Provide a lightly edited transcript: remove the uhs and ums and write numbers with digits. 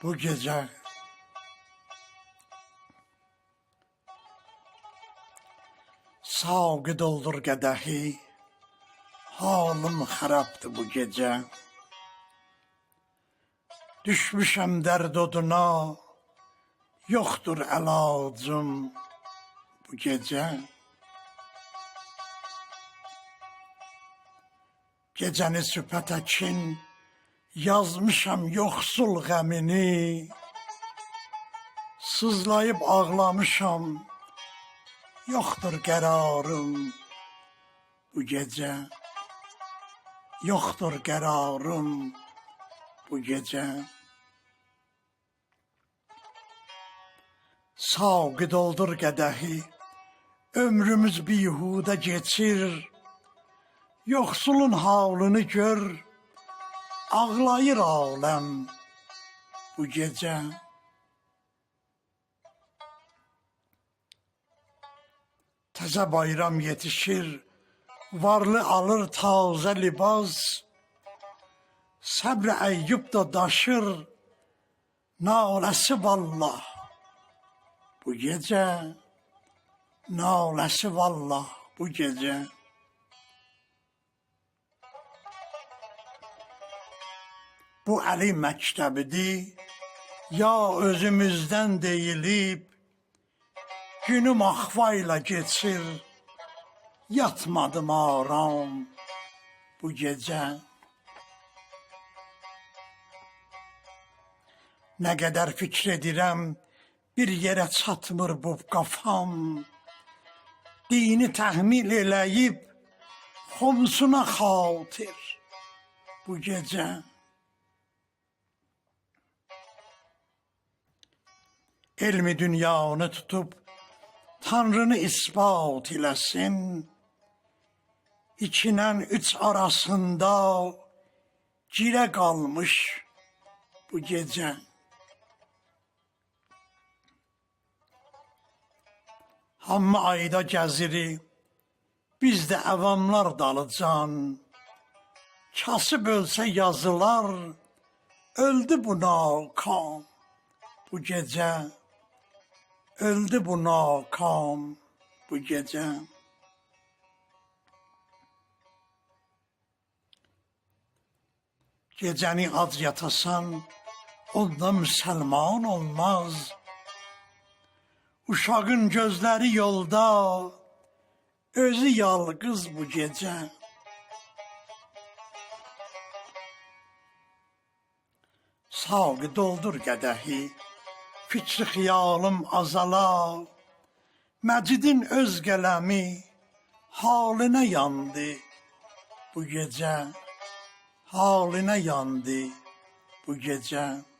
Bu gece savgı doldur qədəhi, halım xarabdır bu gece. Düşmüşəm dərd oduna, yoxdur əlacım bu gece. Gecəni süpətəkin yazmışam yoxsul qəmini, sızlayıb ağlamışam, yoxdur qərarım bu gece. Yoxdur qərarım bu gece. Savqı doldur qədəhi, ömrümüz bihudə geçir. Yoxsulun halını gör, ağlayır aləm bu gece. Təzə bayram yetişir, varlı alır tazə libas. Səbr Əyyub da daşır, naləsi vallah bu gece. Naləsi vallah bu gece. Bu Əli məktəbidir, ya özümüzdən deyilib, günüm axvayla geçir, yatmadım aram bu gece. Nə qədər fikr edirəm, bir yerə çatmır bu qafam. Dini təhmil eləyib, xomsuna xatir bu gece. Elmi dünyanı tutup Tanrını ispat eləsin. İkinin üç arasında girə qalmış bu gece. Hamı ayda gəziri, biz də əvamlar dalıcan. Kasıb ölsə yazılar, öldü bu nakam bu gece. Öldü bu nakam bu gece. Gecəni ac yatasan, onda müsəlman olmaz. Uşağın gözləri yolda, özü yalqız bu gece. Savqı doldur qədəhi, fikri xiyalım azala. Məcidin öz qələmi haline yandı bu gece. Haline yandı bu gece.